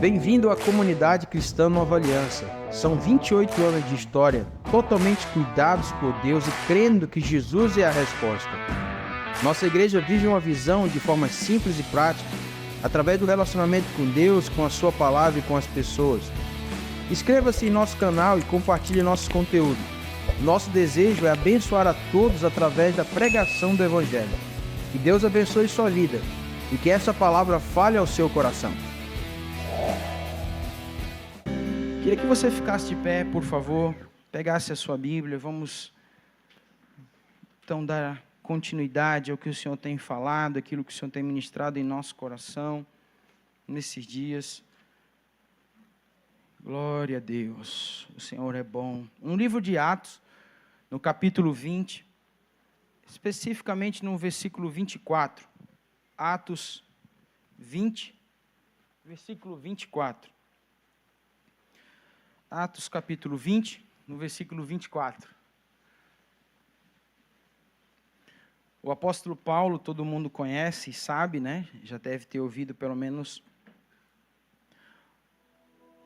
Bem-vindo à comunidade cristã Nova Aliança. São 28 anos de história, totalmente cuidados por Deus e crendo que Jesus é a resposta. Nossa igreja vive uma visão de forma simples e prática, através do relacionamento com Deus, com a sua palavra e com as pessoas. Inscreva-se em nosso canal e compartilhe nosso conteúdo. Nosso desejo é abençoar a todos através da pregação do Evangelho. Que Deus abençoe sua vida e que essa palavra fale ao seu coração. Queria que você ficasse de pé, por favor, pegasse a sua Bíblia. Vamos então dar continuidade ao que o Senhor tem falado, aquilo que o Senhor tem ministrado em nosso coração nesses dias. Glória a Deus, o Senhor é bom. No livro de Atos, no capítulo 20, especificamente no versículo 24. Atos 20, versículo 24. Atos capítulo 20, no versículo 24. O apóstolo Paulo, todo mundo conhece e sabe, né? Já deve ter ouvido pelo menos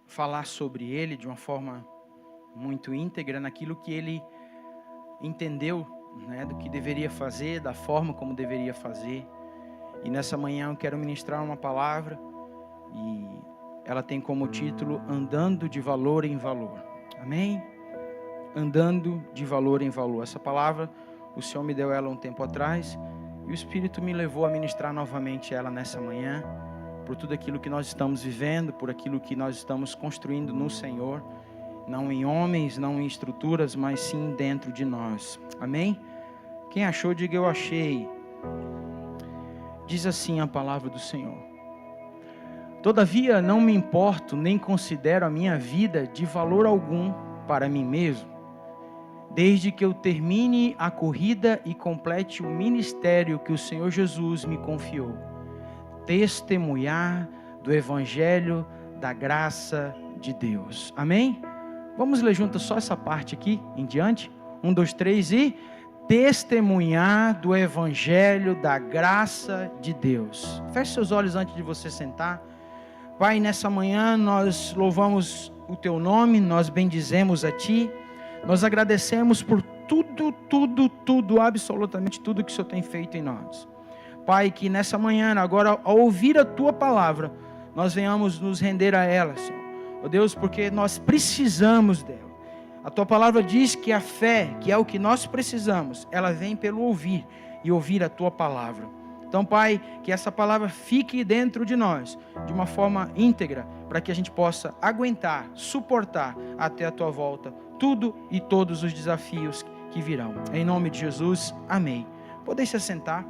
falar sobre ele de uma forma muito íntegra, naquilo que ele entendeu, né? Do que deveria fazer, da forma como deveria fazer. E nessa manhã eu quero ministrar uma palavra e ela tem como título Andando de Valor em Valor. Amém? Andando de valor em valor. Essa palavra, o Senhor me deu ela um tempo atrás e o Espírito me levou a ministrar novamente ela nessa manhã, por tudo aquilo que nós estamos vivendo, por aquilo que nós estamos construindo no Senhor, não em homens, não em estruturas, mas sim dentro de nós. Amém? Quem achou, diga eu achei. Diz assim a palavra do Senhor. Todavia não me importo nem considero a minha vida de valor algum para mim mesmo, desde que eu termine a corrida e complete o ministério que o Senhor Jesus me confiou, testemunhar do Evangelho da graça de Deus. Amém? Vamos ler juntos só essa parte aqui em diante? 1, 2, 3 e... testemunhar do Evangelho da graça de Deus. Feche seus olhos antes de você sentar. Pai, nessa manhã nós louvamos o Teu nome, nós bendizemos a Ti, nós agradecemos por tudo, absolutamente tudo que o Senhor tem feito em nós. Pai, que nessa manhã, agora, ao ouvir a Tua palavra, nós venhamos nos render a ela, Senhor. Ó Deus, porque nós precisamos dela. A Tua palavra diz que a fé, que é o que nós precisamos, ela vem pelo ouvir e ouvir a Tua palavra. Então, Pai, que essa palavra fique dentro de nós, de uma forma íntegra, para que a gente possa aguentar, suportar até a Tua volta, tudo e todos os desafios que virão. Em nome de Jesus, amém. Podem se assentar.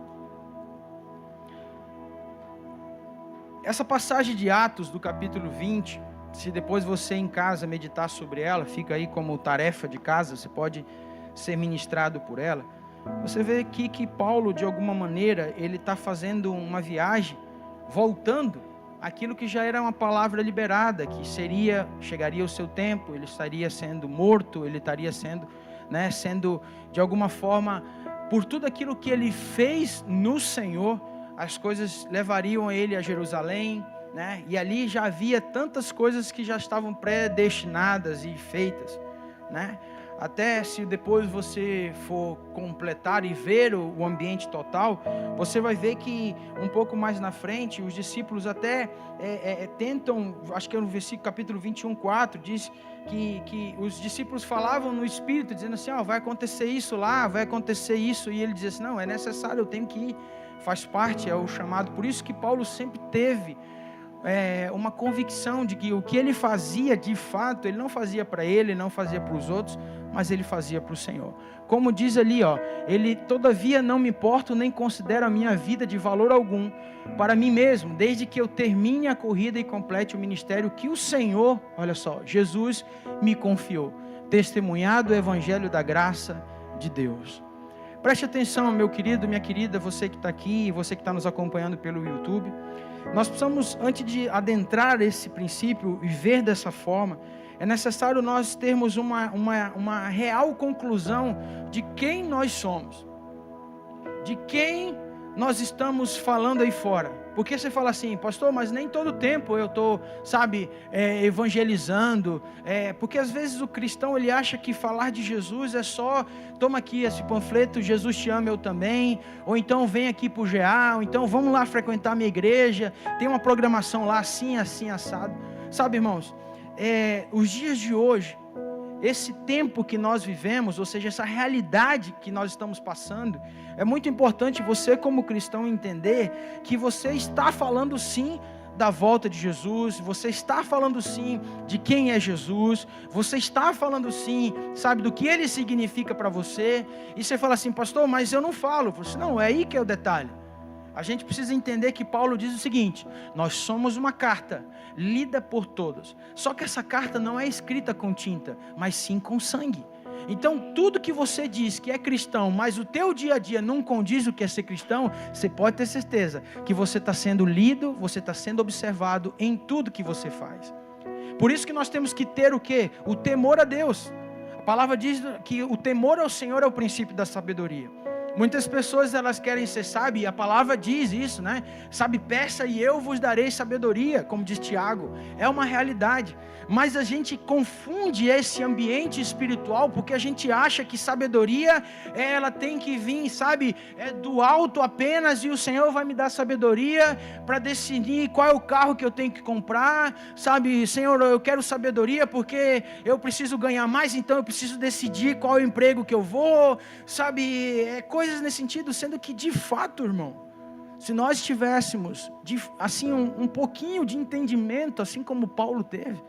Essa passagem de Atos, do capítulo 20, se depois você em casa meditar sobre ela, fica aí como tarefa de casa, você pode ser ministrado por ela. Você vê aqui que Paulo, de alguma maneira, ele está fazendo uma viagem, voltando aquilo que já era uma palavra liberada, que chegaria o seu tempo, ele estaria sendo morto, ele estaria sendo de alguma forma, por tudo aquilo que ele fez no Senhor, as coisas levariam ele a Jerusalém, né? E ali já havia tantas coisas que já estavam predestinadas e feitas, né? Até se depois você for completar e ver o ambiente total, você vai ver que um pouco mais na frente, os discípulos até tentam, acho que é no versículo capítulo 21, 4, diz que os discípulos falavam no Espírito, dizendo assim, vai acontecer isso lá, vai acontecer isso, e ele dizia assim, não, é necessário, eu tenho que ir, faz parte, é o chamado. Por isso que Paulo sempre teve uma convicção de que o que ele fazia, de fato, ele não fazia para ele, não fazia para os outros, mas ele fazia para o Senhor. Como diz ali, ele, todavia não me importo nem considero a minha vida de valor algum para mim mesmo, desde que eu termine a corrida e complete o ministério que o Senhor, olha só, Jesus me confiou, testemunhar do Evangelho da graça de Deus. Preste atenção, meu querido, minha querida, você que está aqui, você que está nos acompanhando pelo YouTube. Nós precisamos, antes de adentrar esse princípio e ver dessa forma, é necessário nós termos uma real conclusão de quem nós somos, de quem nós estamos falando aí fora? Porque você fala assim, pastor, mas nem todo tempo eu estou, evangelizando. Porque às vezes o cristão, ele acha que falar de Jesus é só, toma aqui esse panfleto, Jesus te ama, eu também. Ou então vem aqui para o GA, ou então vamos lá frequentar a minha igreja, tem uma programação lá assim, assim, assado. Sabe, irmãos, os dias de hoje, esse tempo que nós vivemos, ou seja, essa realidade que nós estamos passando, é muito importante você como cristão entender que você está falando sim da volta de Jesus, você está falando sim de quem é Jesus, você está falando sim, do que Ele significa para você, e você fala assim, pastor, mas eu não falo. Você, não, é aí que é o detalhe. A gente precisa entender que Paulo diz o seguinte, nós somos uma carta, lida por todos, só que essa carta não é escrita com tinta, mas sim com sangue. Então tudo que você diz que é cristão, mas o teu dia a dia não condiz o que é ser cristão, você pode ter certeza que você está sendo lido, você está sendo observado em tudo que você faz. Por isso que nós temos que ter o quê? O temor a Deus. A palavra diz que o temor ao Senhor é o princípio da sabedoria. Muitas pessoas elas querem ser sábias, e a palavra diz isso, né? Peça e eu vos darei sabedoria, como diz Tiago. É uma realidade, mas a gente confunde esse ambiente espiritual, porque a gente acha que sabedoria, ela tem que vir, do alto apenas, e o Senhor vai me dar sabedoria para decidir qual é o carro que eu tenho que comprar, Senhor, eu quero sabedoria porque eu preciso ganhar mais, então eu preciso decidir qual é o emprego que eu vou, coisas nesse sentido, sendo que de fato, irmão, se nós tivéssemos um pouquinho de entendimento, assim como Paulo teve,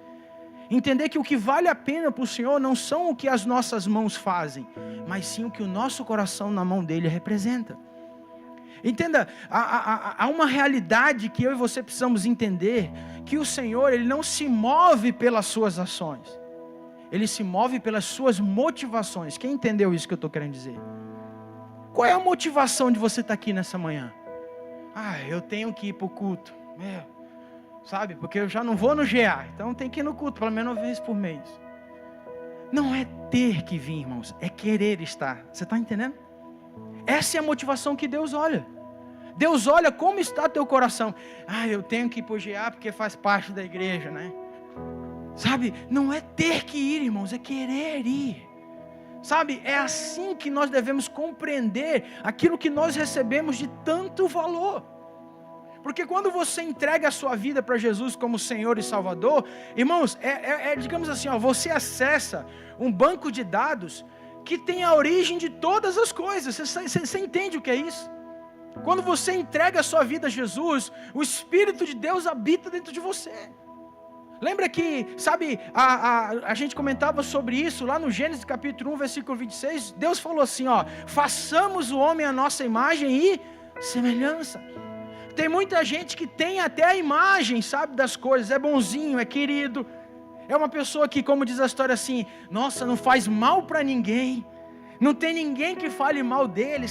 entender que o que vale a pena para o Senhor não são o que as nossas mãos fazem, mas sim o que o nosso coração na mão dele representa. Entenda, há uma realidade que eu e você precisamos entender, que o Senhor, Ele não se move pelas suas ações, Ele se move pelas suas motivações. Quem entendeu isso que eu estou querendo dizer? Qual é a motivação de você estar aqui nessa manhã? Eu tenho que ir para o culto, porque eu já não vou no GA, então tem que ir no culto, pelo menos uma vez por mês. Não é ter que vir, irmãos, é querer estar. Você está entendendo? Essa é a motivação que Deus olha. Deus olha como está teu coração. Eu tenho que ir para o GA porque faz parte da igreja, né? Não é ter que ir, irmãos, é querer ir. É assim que nós devemos compreender aquilo que nós recebemos de tanto valor. Porque quando você entrega a sua vida para Jesus como Senhor e Salvador, irmãos, digamos assim, você acessa um banco de dados que tem a origem de todas as coisas. Você entende o que é isso? Quando você entrega a sua vida a Jesus, o Espírito de Deus habita dentro de você. Lembra que, a gente comentava sobre isso lá no Gênesis capítulo 1, versículo 26, Deus falou assim, façamos o homem à nossa imagem e semelhança. Tem muita gente que tem até a imagem, das coisas, é bonzinho, é querido, é uma pessoa que, como diz a história assim, nossa, não faz mal para ninguém, não tem ninguém que fale mal dele,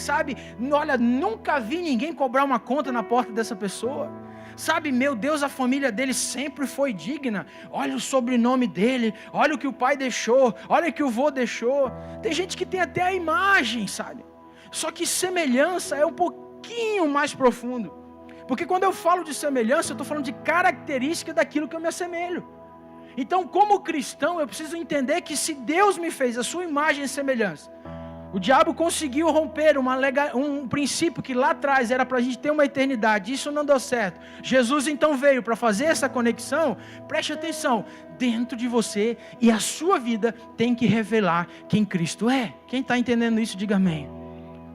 olha, nunca vi ninguém cobrar uma conta na porta dessa pessoa. Meu Deus, a família dele sempre foi digna. Olha o sobrenome dele, olha o que o pai deixou, olha o que o vô deixou. Tem gente que tem até a imagem, Só que semelhança é um pouquinho mais profundo. Porque quando eu falo de semelhança, eu estou falando de característica daquilo que eu me assemelho. Então, como cristão, eu preciso entender que se Deus me fez a sua imagem e semelhança, o diabo conseguiu romper um princípio que lá atrás era para a gente ter uma eternidade. Isso não deu certo. Jesus então veio para fazer essa conexão. Preste atenção. Dentro de você e a sua vida tem que revelar quem Cristo é. Quem está entendendo isso, diga amém.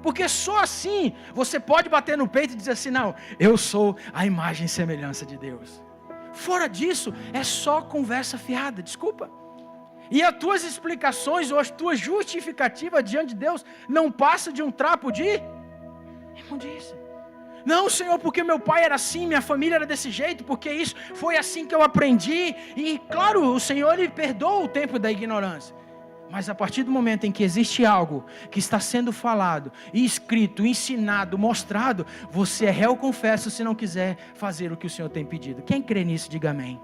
Porque só assim você pode bater no peito e dizer assim, não, eu sou a imagem e semelhança de Deus. Fora disso, é só conversa fiada, desculpa. E as tuas explicações ou as tuas justificativas diante de Deus não passam de um trapo de imundícia. Não, Senhor, porque meu pai era assim, minha família era desse jeito, porque isso foi assim que eu aprendi. E claro, o Senhor, Ele perdoa o tempo da ignorância. Mas a partir do momento em que existe algo que está sendo falado, escrito, ensinado, mostrado, você é réu confesso se não quiser fazer o que o Senhor tem pedido. Quem crê nisso, diga amém.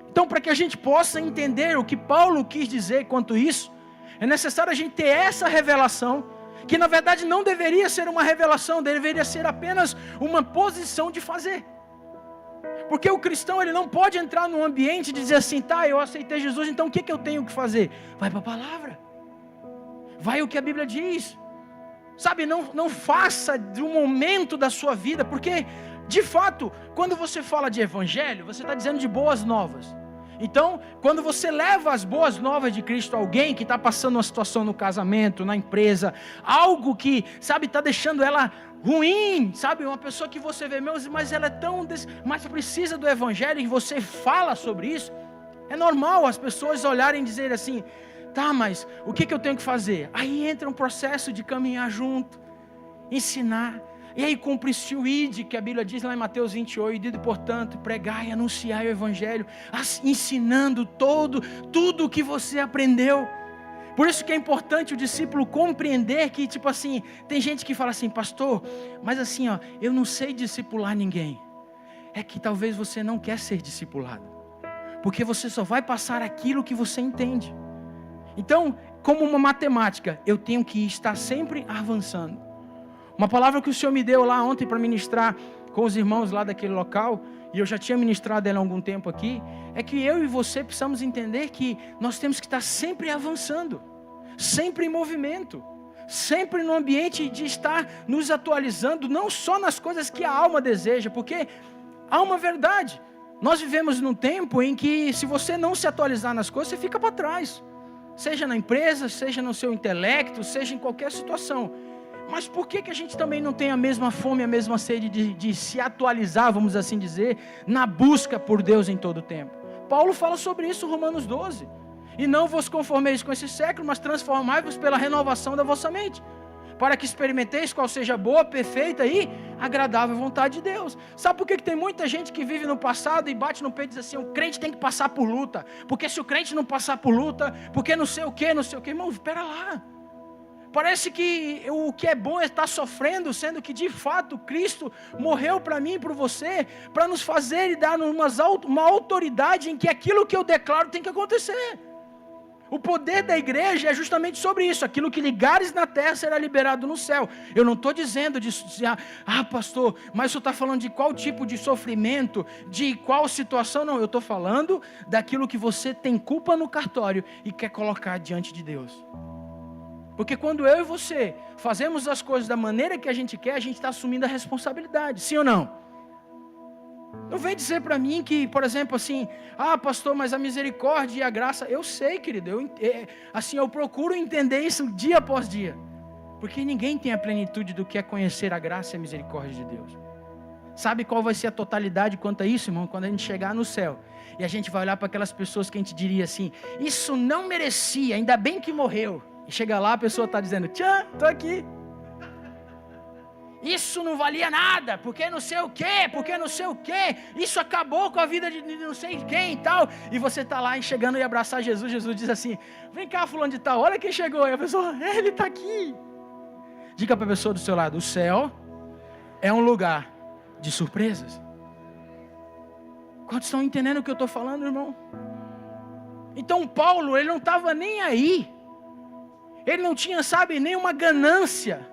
Então, para que a gente possa entender o que Paulo quis dizer quanto isso, é necessário a gente ter essa revelação que na verdade não deveria ser uma revelação, deveria ser apenas uma posição de fazer. Porque o cristão, ele não pode entrar num ambiente e dizer assim, tá, eu aceitei Jesus, então o que eu tenho que fazer? Vai para a palavra, vai o que a Bíblia diz, sabe, não faça de um momento da sua vida, porque de fato, quando você fala de evangelho, você está dizendo de boas novas. Então, quando você leva as boas novas de Cristo a alguém que está passando uma situação no casamento, na empresa, algo que, sabe, está deixando ela ruim, sabe, uma pessoa que você vê, mas ela é tão, mas precisa do evangelho, e você fala sobre isso, é normal as pessoas olharem e dizerem assim, tá, mas o que eu tenho que fazer? Aí entra um processo de caminhar junto, ensinar. E aí cumpre-se o ide, que a Bíblia diz lá em Mateus 28, ide, portanto, pregai e anunciai o evangelho, ensinando tudo o que você aprendeu. Por isso que é importante o discípulo compreender que, tipo assim, tem gente que fala assim, pastor, mas assim, ó, eu não sei discipular ninguém. É que talvez você não quer ser discipulado, porque você só vai passar aquilo que você entende. Então, como uma matemática, eu tenho que estar sempre avançando. Uma palavra que o Senhor me deu lá ontem para ministrar com os irmãos lá daquele local, e eu já tinha ministrado ela há algum tempo aqui, é que eu e você precisamos entender que nós temos que estar sempre avançando, sempre em movimento, sempre no ambiente de estar nos atualizando, não só nas coisas que a alma deseja, porque há uma verdade, nós vivemos num tempo em que se você não se atualizar nas coisas, você fica para trás, seja na empresa, seja no seu intelecto, seja em qualquer situação. Mas por que a gente também não tem a mesma fome, a mesma sede de se atualizar, vamos assim dizer, na busca por Deus em todo o tempo? Paulo fala sobre isso em Romanos 12. E não vos conformeis com esse século, mas transformai-vos pela renovação da vossa mente, para que experimenteis qual seja a boa, perfeita e agradável vontade de Deus. Sabe por que tem muita gente que vive no passado e bate no peito e diz assim, o crente tem que passar por luta, porque se o crente não passar por luta, porque não sei o que, irmão, espera lá. Parece que o que é bom é estar sofrendo, sendo que de fato Cristo morreu para mim e para você, para nos fazer e dar uma autoridade em que aquilo que eu declaro tem que acontecer. O poder da igreja é justamente sobre isso, aquilo que ligares na terra será liberado no céu. Eu não estou dizendo pastor, mas o senhor está falando de qual tipo de sofrimento, de qual situação? Não, eu estou falando daquilo que você tem culpa no cartório e quer colocar diante de Deus. Porque quando eu e você fazemos as coisas da maneira que a gente quer, a gente está assumindo a responsabilidade, sim ou não? Não vem dizer para mim que, por exemplo, assim, pastor, mas a misericórdia e a graça, eu sei, querido, eu procuro entender isso dia após dia, porque ninguém tem a plenitude do que é conhecer a graça e a misericórdia de Deus. Sabe qual vai ser a totalidade quanto a isso, irmão? Quando a gente chegar no céu, e a gente vai olhar para aquelas pessoas que a gente diria assim, isso não merecia, ainda bem que morreu. E chega lá, a pessoa está dizendo, tchã, estou aqui. Isso não valia nada, porque não sei o quê, isso acabou com a vida de não sei quem e tal. E você está lá e chegando e abraçar Jesus, Jesus diz assim, vem cá fulano de tal, olha quem chegou. E a pessoa, ele está aqui. Diga para a pessoa do seu lado, o céu é um lugar de surpresas. Quantos estão entendendo o que eu estou falando, irmão? Então Paulo, ele não estava nem aí. Ele não tinha, nenhuma ganância.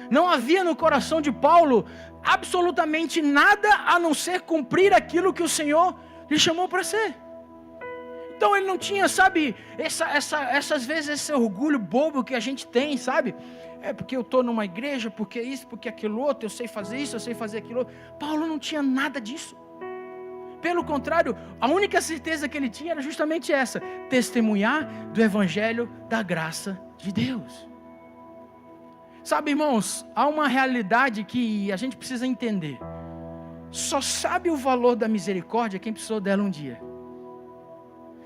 Não havia no coração de Paulo absolutamente nada a não ser cumprir aquilo que o Senhor lhe chamou para ser. Então ele não tinha, essas vezes esse orgulho bobo que a gente tem, É porque eu estou numa igreja, porque isso, porque aquilo outro, eu sei fazer isso, eu sei fazer aquilo outro. Paulo não tinha nada disso. Pelo contrário, a única certeza que ele tinha era justamente essa, testemunhar do evangelho da graça de Deus. Irmãos, há uma realidade que a gente precisa entender. Só sabe o valor da misericórdia quem precisou dela um dia.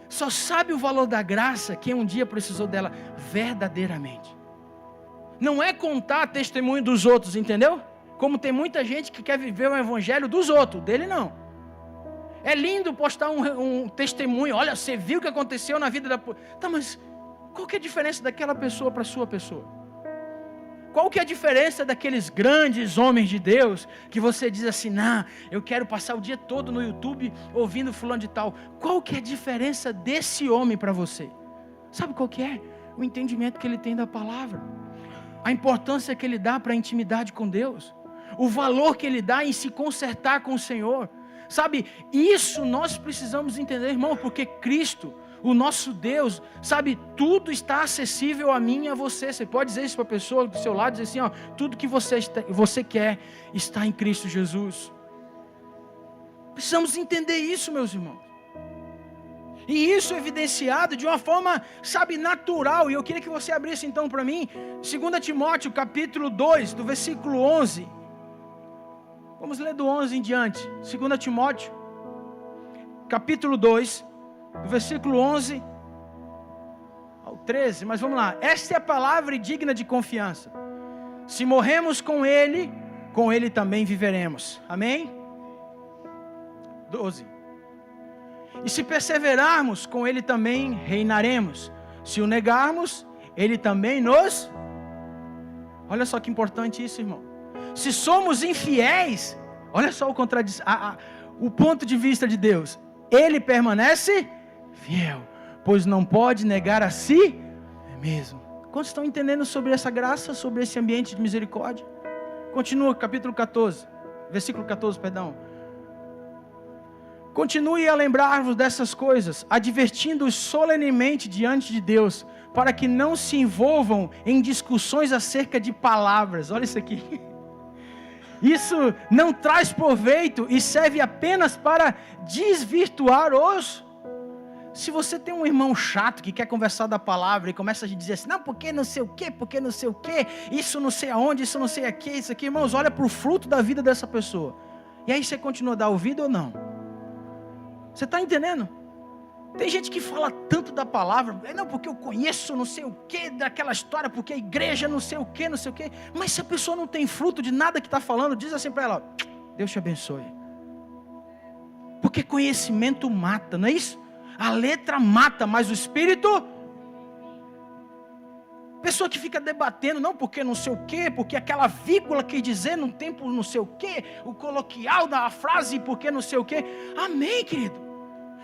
Só sabe o valor da graça quem um dia precisou dela verdadeiramente. Não é contar testemunho dos outros, entendeu? Como tem muita gente que quer viver o evangelho dos outros, dele não. É lindo postar um testemunho, olha, você viu o que aconteceu na vida da... Tá, mas qual que é a diferença daquela pessoa para a sua pessoa? Qual que é a diferença daqueles grandes homens de Deus, que você diz assim, eu quero passar o dia todo no YouTube ouvindo fulano de tal. Qual que é a diferença desse homem para você? Sabe qual que é? O entendimento que ele tem da palavra. a importância que ele dá para a intimidade com Deus, o valor que ele dá em se consertar com o Senhor. Sabe, isso nós precisamos entender, irmão, porque Cristo, o nosso Deus, sabe, tudo está acessível a mim e a você. Você pode dizer isso para a pessoa do seu lado, dizer assim, ó, tudo que você quer está em Cristo Jesus. Precisamos entender isso, meus irmãos. E isso é evidenciado de uma forma, sabe, natural. E eu queria que você abrisse então para mim, 2 Timóteo capítulo 2, do versículo 11. Vamos ler do 11 em diante. 2 Timóteo capítulo 2, do versículo 11 ao 13. Mas vamos lá. Esta é a palavra digna de confiança. Se morremos com Ele também viveremos. Amém? 12. E se perseverarmos, com Ele também reinaremos. Se o negarmos, Ele também nos... Olha só que importante isso, irmão. Se somos infiéis, olha só o ponto de vista de Deus. Ele permanece fiel, pois não pode negar a si mesmo. Quantos estão entendendo sobre essa graça, sobre esse ambiente de misericórdia? Continua, capítulo 14, versículo 14, perdão. Continue a lembrar-vos dessas coisas, advertindo-os solenemente diante de Deus, para que não se envolvam em discussões acerca de palavras. Olha isso aqui. Isso não traz proveito e serve apenas para desvirtuar os... Se você tem um irmão chato que quer conversar da palavra e começa a dizer assim, não, porque não sei o quê, porque não sei o quê, isso não sei aonde, isso não sei aqui, isso aqui, irmãos, olha para o fruto da vida dessa pessoa. E aí você continua a dar ouvido ou não? Você está entendendo? Tem gente que fala tanto da palavra, não, porque eu conheço não sei o que daquela história, porque a igreja não sei o que, mas se a pessoa não tem fruto de nada que está falando, diz assim para ela, Deus te abençoe. Porque conhecimento mata, não é isso? A letra mata, mas o Espírito... Pessoa que fica debatendo, não porque não sei o que, porque aquela vírgula quer dizer num tempo não sei o que, o coloquial da frase porque não sei o que. Amém, querido?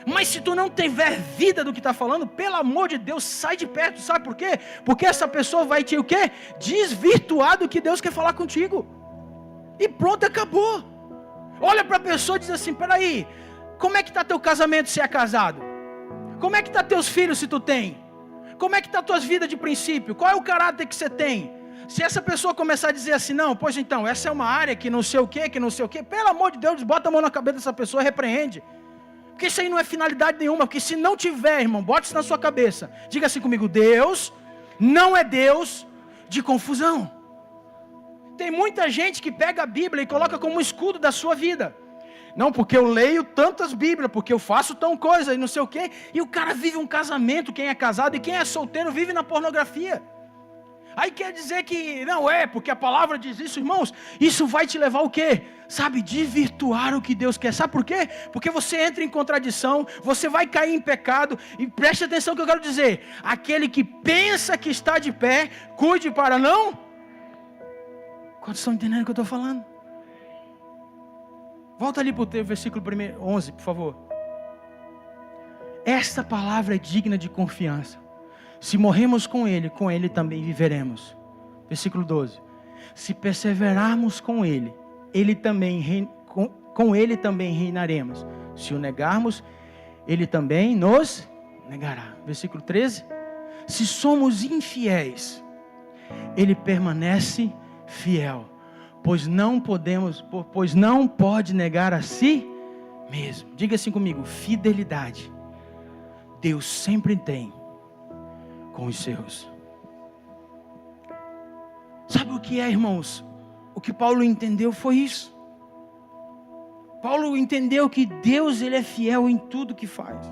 Mas se tu não tiver vida do que está falando, pelo amor de Deus, sai de perto. Sabe por quê? Porque essa pessoa vai te o quê? Desvirtuar do que Deus quer falar contigo. E pronto, acabou. Olha para a pessoa e diz assim, peraí, como é que está teu casamento se é casado? Como é que está teus filhos se tu tem? Como é que está tuas vidas de princípio? Qual é o caráter que você tem? Se essa pessoa começar a dizer assim, não, pois então, essa é uma área que não sei o que, pelo amor de Deus, bota a mão na cabeça dessa pessoa e repreende. Porque isso aí não é finalidade nenhuma, porque se não tiver, irmão, bote isso na sua cabeça. Diga assim comigo, Deus não é Deus de confusão. Tem muita gente que pega a Bíblia e coloca como um escudo da sua vida. Não, porque eu leio tantas Bíblias, porque eu faço tão coisa e não sei o quê. E o cara vive um casamento, quem é casado, e quem é solteiro vive na pornografia. Aí quer dizer que, não é, porque a palavra diz isso, irmãos. Isso vai te levar o quê? Sabe, desvirtuar o que Deus quer. Sabe por quê? Porque você entra em contradição, você vai cair em pecado. E preste atenção no que eu quero dizer. Aquele que pensa que está de pé, cuide para não... Quantos estão entendendo o que eu estou falando? Volta ali para o versículo 11, por favor. Esta palavra é digna de confiança. Se morremos com Ele também viveremos. Versículo 12. Se perseverarmos com Ele também com Ele também reinaremos. Se o negarmos, Ele também nos negará. Versículo 13. Se somos infiéis, Ele permanece fiel, pois não pode negar a si mesmo. Diga assim comigo, fidelidade Deus sempre tem com os seus. Sabe o que é, irmãos? O que Paulo entendeu foi isso. Paulo entendeu que Deus, Ele é fiel em tudo que faz.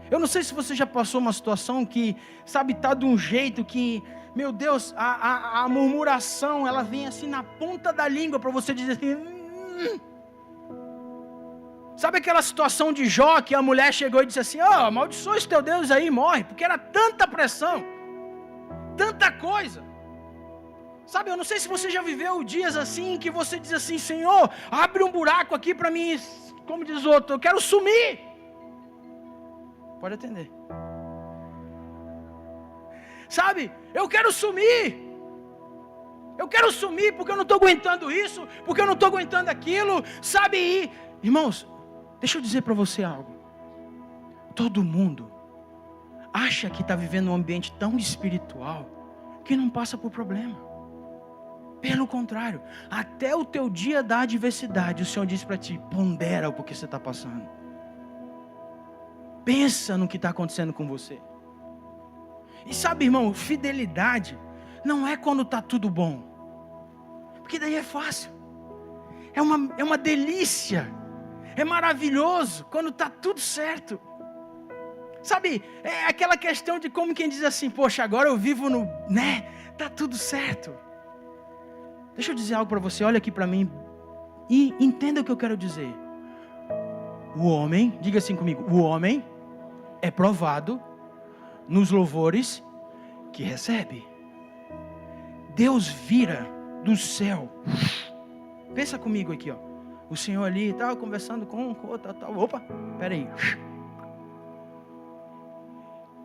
Eu não sei se você já passou uma situação que, sabe, está de um jeito que, meu Deus, a murmuração, ela vem assim na ponta da língua para você dizer assim... Sabe aquela situação de Jó que a mulher chegou e disse assim, amaldiçoa esse teu Deus aí, morre, porque era tanta pressão, tanta coisa. Sabe, eu não sei se você já viveu dias assim, que você diz assim, Senhor, abre um buraco aqui para mim, como diz o outro, eu quero sumir. Pode atender. Sabe, eu quero sumir. Eu quero sumir porque eu não estou aguentando isso, porque eu não estou aguentando aquilo, sabe? E, irmãos, deixa eu dizer para você algo. Todo mundo acha que está vivendo um ambiente tão espiritual que não passa por problema. Pelo contrário, até o teu dia da adversidade, o Senhor diz para ti, pondera o que você está passando. Pensa no que está acontecendo com você. E sabe, irmão, fidelidade não é quando está tudo bom. Porque daí é fácil. É uma delícia. É maravilhoso quando está tudo certo. Sabe, é aquela questão de como quem diz assim, poxa, agora eu vivo no, né? Tá tudo certo. Deixa eu dizer algo para você, olha aqui para mim e entenda o que eu quero dizer. O homem, diga assim comigo, o homem é provado nos louvores que recebe. Deus vira do céu. Pensa comigo aqui, ó. O Senhor ali estava conversando com outra, tal. Opa, peraí.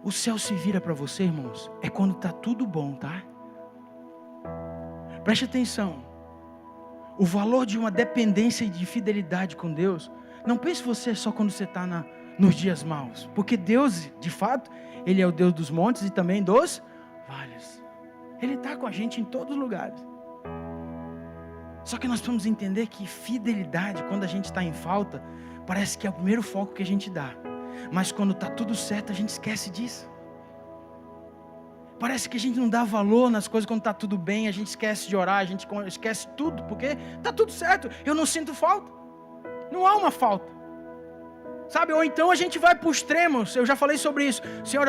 O céu se vira para você, irmãos, é quando está tudo bom, tá? Preste atenção. O valor de uma dependência e de fidelidade com Deus, não pense você só quando você está nos dias maus. Porque Deus, de fato, Ele é o Deus dos montes e também dos vales. Ele está com a gente em todos os lugares. Só que nós precisamos entender que fidelidade, quando a gente está em falta, parece que é o primeiro foco que a gente dá. Mas quando está tudo certo, a gente esquece disso. Parece que a gente não dá valor nas coisas quando está tudo bem, a gente esquece de orar, a gente esquece tudo, porque está tudo certo, eu não sinto falta. Não há uma falta. Sabe, ou então a gente vai para o extremo, eu já falei sobre isso. Senhor,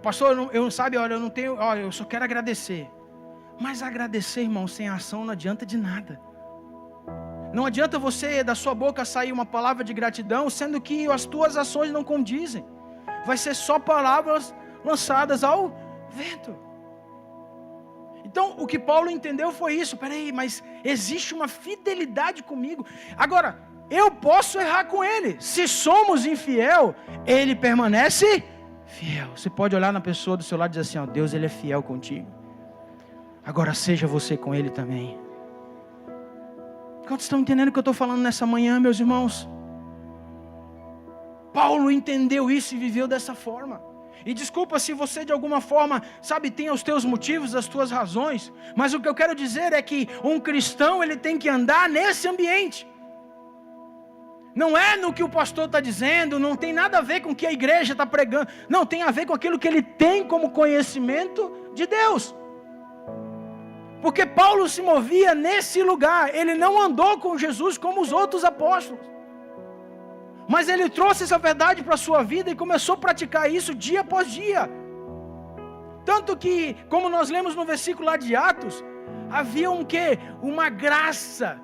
pastor, eu não sabe, olha, eu não tenho, olha, eu só quero agradecer. Mas agradecer, irmão, sem ação não adianta de nada. Não adianta você, da sua boca, sair uma palavra de gratidão, sendo que as tuas ações não condizem. Vai ser só palavras lançadas ao vento. Então, o que Paulo entendeu foi isso. Peraí, mas existe uma fidelidade comigo. Agora, eu posso errar com ele. Se somos infiel, ele permanece fiel. Você pode olhar na pessoa do seu lado e dizer assim, ó, Deus, ele é fiel contigo. Agora seja você com ele também. Quantos estão entendendo o que eu estou falando nessa manhã, meus irmãos? Paulo entendeu isso e viveu dessa forma. E desculpa se você de alguma forma, sabe, tem os teus motivos, as tuas razões. Mas o que eu quero dizer é que um cristão, ele tem que andar nesse ambiente. Não é no que o pastor está dizendo, não tem nada a ver com o que a igreja está pregando. Não, tem a ver com aquilo que ele tem como conhecimento de Deus. Porque Paulo se movia nesse lugar. Ele não andou com Jesus como os outros apóstolos. Mas ele trouxe essa verdade para a sua vida e começou a praticar isso dia após dia. Tanto que, como nós lemos no versículo lá de Atos, havia uma graça.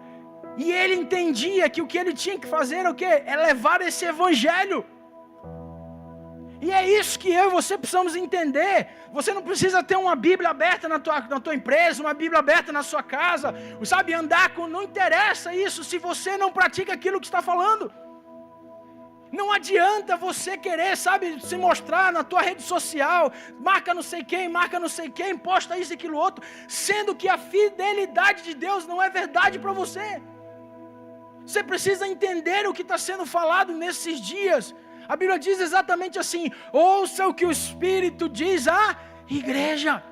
E ele entendia que o que ele tinha que fazer era o quê? É levar esse evangelho. E é isso que eu e você precisamos entender. Você não precisa ter uma Bíblia aberta na tua empresa, uma Bíblia aberta na sua casa, sabe, andar com, não interessa isso, se você não pratica aquilo que está falando. Não adianta você querer, sabe, se mostrar na tua rede social, marca não sei quem, posta isso e aquilo outro, sendo que a fidelidade de Deus não é verdade para você. Você precisa entender o que está sendo falado nesses dias. A Bíblia diz exatamente assim, ouça o que o Espírito diz à igreja.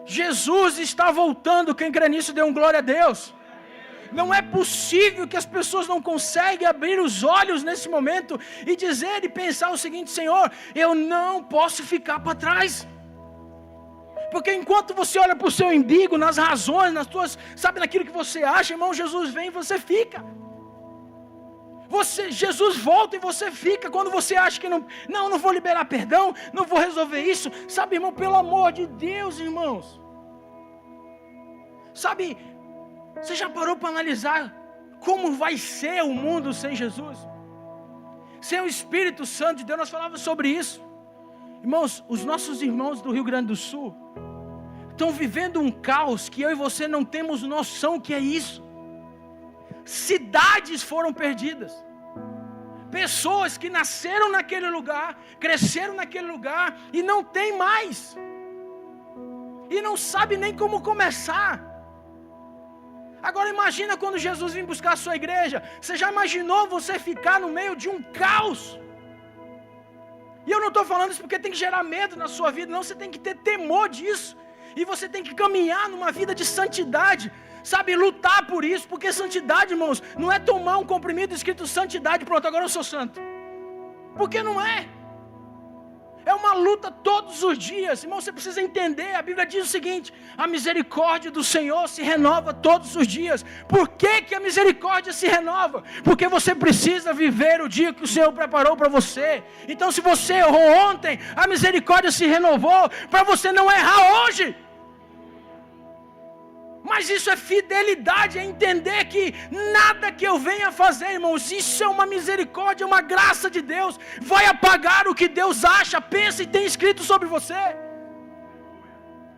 Jesus está voltando, quem crê nisso dê um glória a Deus. Não é possível que as pessoas não conseguem abrir os olhos nesse momento e dizer e pensar o seguinte, Senhor, eu não posso ficar para trás. Porque enquanto você olha para o seu umbigo, nas razões, nas tuas, sabe, naquilo que você acha, irmão, Jesus vem e você fica. Jesus volta e você fica quando você acha que não vou liberar perdão, não vou resolver isso. Sabe, irmão, pelo amor de Deus, irmãos. Sabe, você já parou para analisar como vai ser o mundo sem Jesus? Sem o Espírito Santo de Deus, nós falávamos sobre isso. Irmãos, os nossos irmãos do Rio Grande do Sul estão vivendo um caos que eu e você não temos noção que é isso. Cidades foram perdidas. Pessoas que nasceram naquele lugar, cresceram naquele lugar e não tem mais. E não sabe nem como começar. Agora imagina quando Jesus vir buscar a sua igreja. Você já imaginou você ficar no meio de um caos? E eu não estou falando isso porque tem que gerar medo na sua vida, não, você tem que ter temor disso. E você tem que caminhar numa vida de santidade, sabe, lutar por isso, porque santidade, irmãos, não é tomar um comprimido escrito santidade, pronto, agora eu sou santo. Porque não é. É uma luta todos os dias, irmão, você precisa entender, a Bíblia diz o seguinte, a misericórdia do Senhor se renova todos os dias. Por que a misericórdia se renova? Porque você precisa viver o dia que o Senhor preparou para você. Então se você errou ontem, a misericórdia se renovou para você não errar hoje. Mas isso é fidelidade, é entender que nada que eu venha fazer, irmãos, isso é uma misericórdia, uma graça de Deus, vai apagar o que Deus acha, pensa e tem escrito sobre você.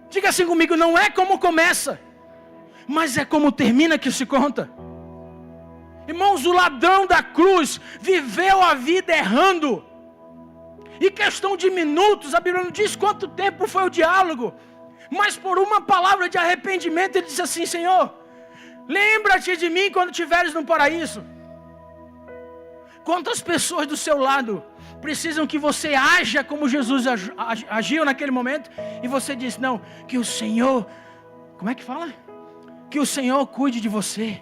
Diga assim comigo, não é como começa, mas é como termina que se conta. Irmãos, o ladrão da cruz viveu a vida errando, e questão de minutos, a Bíblia não diz quanto tempo foi o diálogo, mas por uma palavra de arrependimento, ele disse assim, Senhor, lembra-te de mim quando estiveres no paraíso. Quantas pessoas do seu lado precisam que você haja como Jesus agiu naquele momento, e você diz, não, que o Senhor, como é que fala? Que o Senhor cuide de você,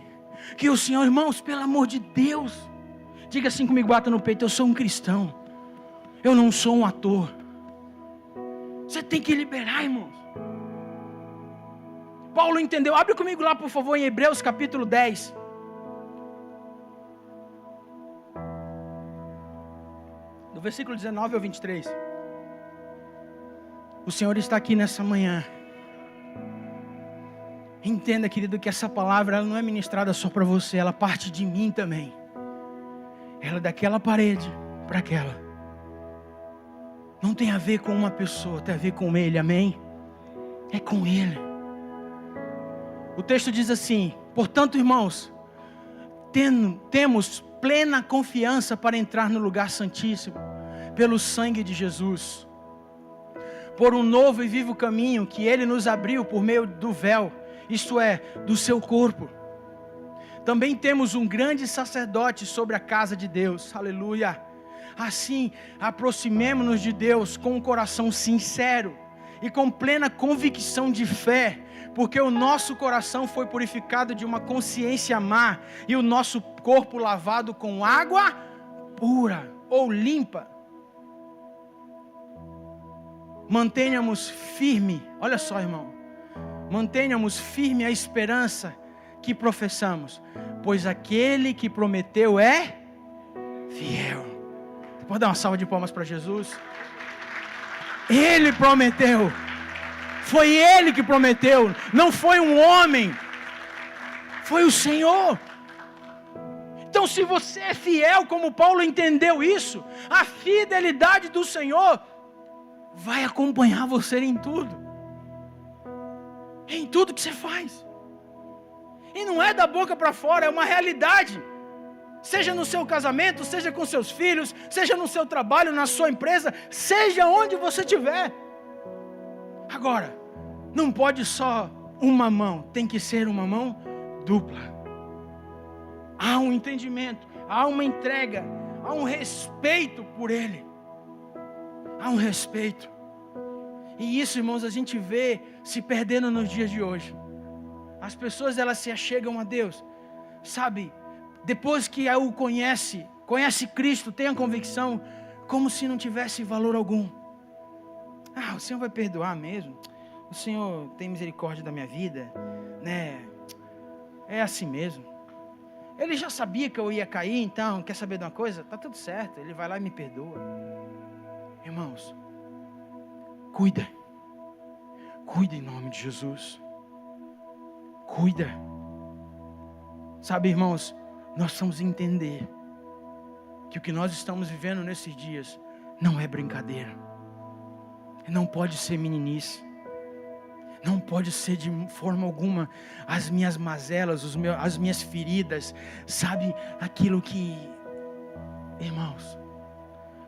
que o Senhor, irmãos, pelo amor de Deus, diga assim comigo, bata no peito, eu sou um cristão, eu não sou um ator. Você tem que liberar, irmãos. Paulo entendeu, abre comigo lá por favor em Hebreus capítulo 10. Do versículo 19 ao 23. O Senhor está aqui nessa manhã. Entenda, querido, que essa palavra ela não é ministrada só para você, ela parte de mim também. Ela é daquela parede para aquela. Não tem a ver com uma pessoa, tem a ver com Ele, amém? É com Ele. O texto diz assim, portanto, irmãos, temos plena confiança para entrar no lugar santíssimo, pelo sangue de Jesus, por um novo e vivo caminho que Ele nos abriu por meio do véu, isto é, do seu corpo. Também temos um grande sacerdote sobre a casa de Deus, aleluia. Assim, aproximemo-nos de Deus com um coração sincero e com plena convicção de fé, porque o nosso coração foi purificado de uma consciência má e o nosso corpo lavado com água pura ou limpa. Mantenhamos firme, olha só, irmão, mantenhamos firme a esperança que professamos, pois aquele que prometeu é fiel. Pode dar uma salva de palmas para Jesus? Ele prometeu. Foi Ele que prometeu, não foi um homem, foi o Senhor. Então se você é fiel, como Paulo entendeu isso, a fidelidade do Senhor vai acompanhar você em tudo que você faz. E não é da boca para fora, é uma realidade. Seja no seu casamento, seja com seus filhos, seja no seu trabalho, na sua empresa, seja onde você estiver. Agora, não pode só uma mão, tem que ser uma mão dupla. Há um entendimento, há uma entrega, há um respeito por Ele. Há um respeito. E isso, irmãos, a gente vê se perdendo nos dias de hoje. As pessoas, elas se achegam a Deus, sabe, depois que o conhece Cristo, tem a convicção, como se não tivesse valor algum. O Senhor vai perdoar mesmo, o Senhor tem misericórdia da minha vida, né? É assim mesmo. Ele já sabia que eu ia cair, então, quer saber de uma coisa? Tá tudo certo, Ele vai lá e me perdoa. Irmãos, cuida em nome de Jesus. Cuida. Sabe, irmãos, nós precisamos entender que o que nós estamos vivendo nesses dias não é brincadeira. Não pode ser meninice. Não pode ser de forma alguma as minhas mazelas, as minhas feridas, sabe, aquilo que... Irmãos,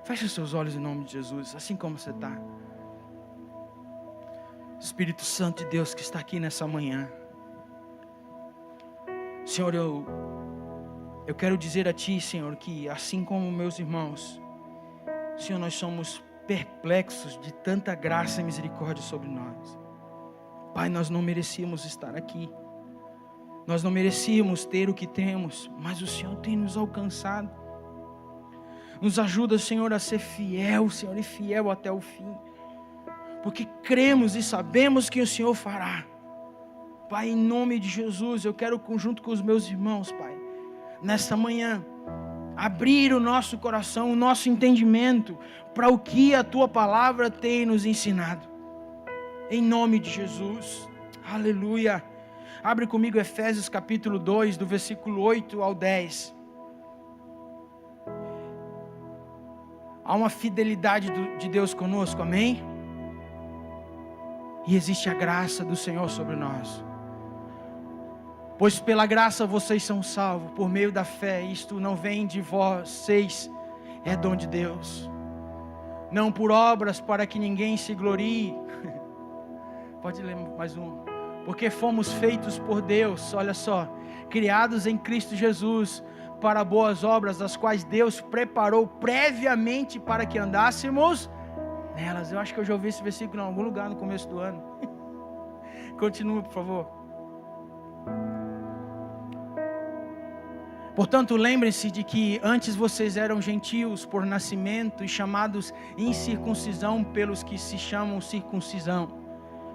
feche os seus olhos em nome de Jesus, assim como você está. Espírito Santo de Deus que está aqui nessa manhã, Senhor, eu quero dizer a Ti, Senhor, que assim como meus irmãos, Senhor, nós somos perplexos de tanta graça e misericórdia sobre nós. Pai, nós não merecíamos estar aqui. Nós não merecíamos ter o que temos, mas o Senhor tem nos alcançado. Nos ajuda, Senhor, a ser fiel, Senhor, e fiel até o fim. Porque cremos e sabemos que o Senhor fará. Pai, em nome de Jesus, eu quero, junto com os meus irmãos, Pai, nesta manhã, abrir o nosso coração, o nosso entendimento, para o que a Tua palavra tem nos ensinado. Em nome de Jesus, aleluia. Abre comigo Efésios capítulo 2, do versículo 8 ao 10. Há uma fidelidade de Deus conosco, amém? E existe a graça do Senhor sobre nós. Pois pela graça vocês são salvos, por meio da fé. Isto não vem de vocês, é dom de Deus. Não por obras, para que ninguém se glorie. Pode ler mais um. Porque fomos feitos por Deus, olha só, criados em Cristo Jesus, para boas obras, das quais Deus preparou previamente para que andássemos nelas. Eu acho que eu já ouvi esse versículo em algum lugar no começo do ano. Continua, por favor. Portanto, lembrem-se de que antes vocês eram gentios por nascimento e chamados incircuncisão pelos que se chamam circuncisão,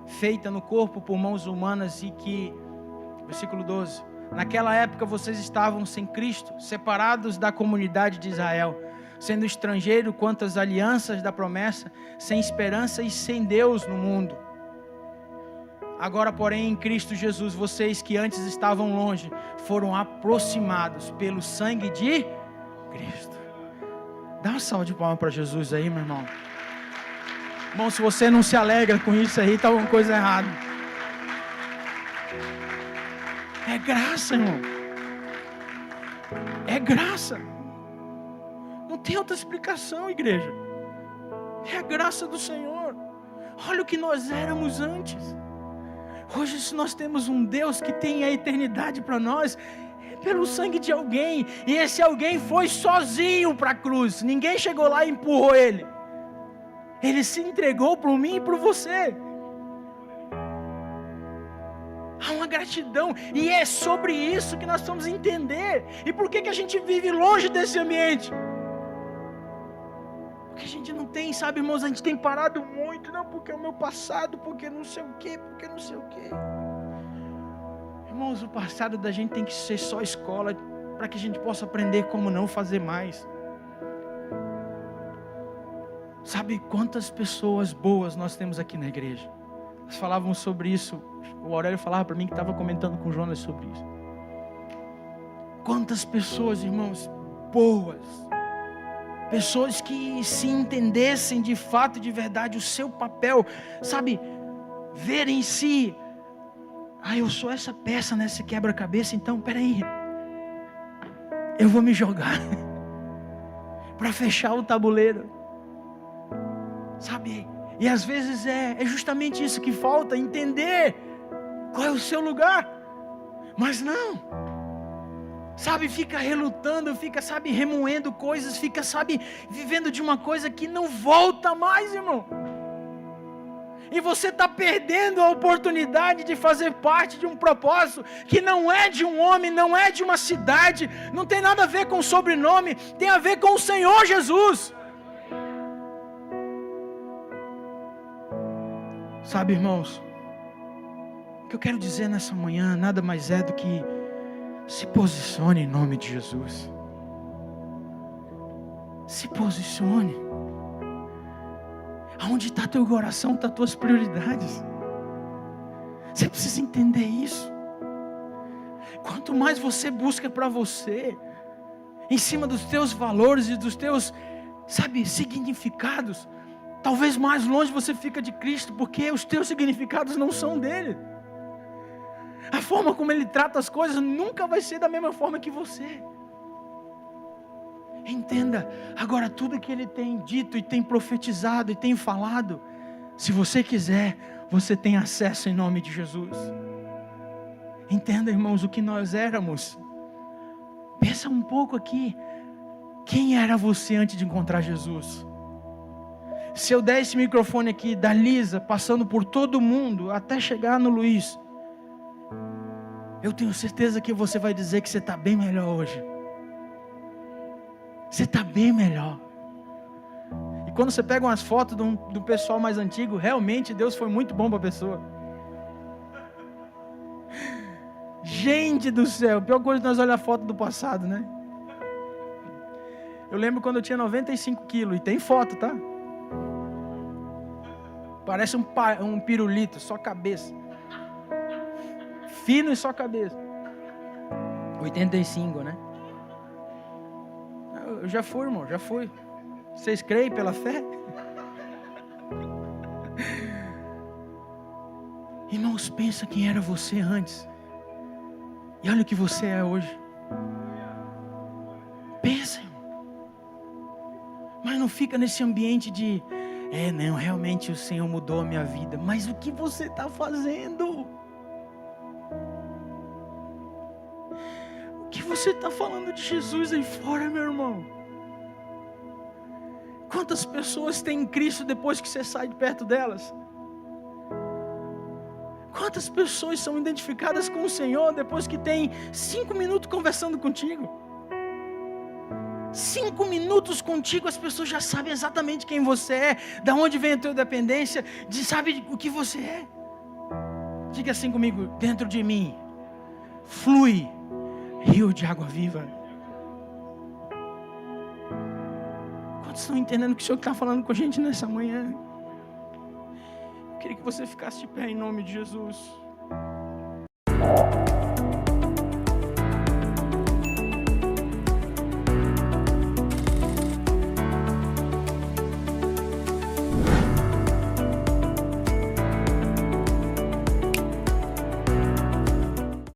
feita no corpo por mãos humanas, e que, versículo 12, naquela época vocês estavam sem Cristo, separados da comunidade de Israel, sendo estrangeiro quanto às alianças da promessa, sem esperança e sem Deus no mundo. Agora, porém, em Cristo Jesus, vocês que antes estavam longe, foram aproximados pelo sangue de Cristo. Dá uma salva de palmas para Jesus aí, meu irmão. Irmão, se você não se alegra com isso aí, está alguma coisa errada. É graça, irmão. É graça. Não tem outra explicação, igreja. É a graça do Senhor. Olha o que nós éramos antes. Hoje, se nós temos um Deus que tem a eternidade para nós, é pelo sangue de alguém. E esse alguém foi sozinho para a cruz. Ninguém chegou lá e empurrou ele. Ele se entregou por mim e por você. Há uma gratidão. E é sobre isso que nós vamos entender. E por que a gente vive longe desse ambiente? Porque a gente não tem, sabe, irmãos, a gente tem parado muito, não, porque é o meu passado, porque não sei o quê, porque não sei o quê. Irmãos, o passado da gente tem que ser só escola, para que a gente possa aprender como não fazer mais. Sabe quantas pessoas boas nós temos aqui na igreja? Nós falávamos sobre isso, o Aurélio falava para mim que estava comentando com o Jonas sobre isso. Quantas pessoas, irmãos, boas. Pessoas que se entendessem de fato, de verdade, o seu papel, sabe, ver em si, eu sou essa peça nesse quebra-cabeça, então, peraí, eu vou me jogar, para fechar o tabuleiro, sabe, e às vezes é justamente isso que falta, entender qual é o seu lugar, mas não. Sabe, fica relutando, fica, sabe, remoendo coisas, fica, sabe, vivendo de uma coisa que não volta mais, irmão. E você está perdendo a oportunidade de fazer parte de um propósito que não é de um homem, não é de uma cidade, não tem nada a ver com o sobrenome, tem a ver com o Senhor Jesus. Sabe, irmãos, o que eu quero dizer nessa manhã nada mais é do que se posicione em nome de Jesus. Se posicione. Aonde está teu coração, estão tuas prioridades. Você precisa entender isso. Quanto mais você busca para você, em cima dos teus valores e dos teus, sabe, significados, talvez mais longe você fica de Cristo, porque os teus significados não são dele. A forma como ele trata as coisas nunca vai ser da mesma forma que você. Entenda, agora tudo que ele tem dito e tem profetizado e tem falado, se você quiser, você tem acesso em nome de Jesus. Entenda, irmãos, o que nós éramos. Pensa um pouco aqui. Quem era você antes de encontrar Jesus? Se eu der esse microfone aqui da Lisa, passando por todo mundo, até chegar no Luiz, eu tenho certeza que você vai dizer que você está bem melhor hoje. Você está bem melhor. E quando você pega umas fotos do pessoal mais antigo, realmente Deus foi muito bom para a pessoa. Gente do céu, pior coisa é nós olhar a foto do passado, né? Eu lembro quando eu tinha 95 quilos, e tem foto, tá? Parece um pirulito, só cabeça. Fino e só cabeça. 85, né? Eu já fui, irmão, já fui. Vocês creem pela fé? Irmãos, pensa quem era você antes. E olha o que você é hoje. Pensa, irmão. Mas não fica nesse ambiente de... não, realmente o Senhor mudou a minha vida. Mas o que você está fazendo? O que você está falando de Jesus aí fora, meu irmão? Quantas pessoas têm Cristo depois que você sai de perto delas? Quantas pessoas são identificadas com o Senhor depois que tem 5 minutos conversando contigo? 5 minutos contigo, as pessoas já sabem exatamente quem você é, de onde vem a tua dependência, sabe o que você é. Diga assim comigo: dentro de mim flui rio de água viva. Quantos estão entendendo o que o Senhor está falando com a gente nessa manhã? Eu queria que você ficasse de pé em nome de Jesus.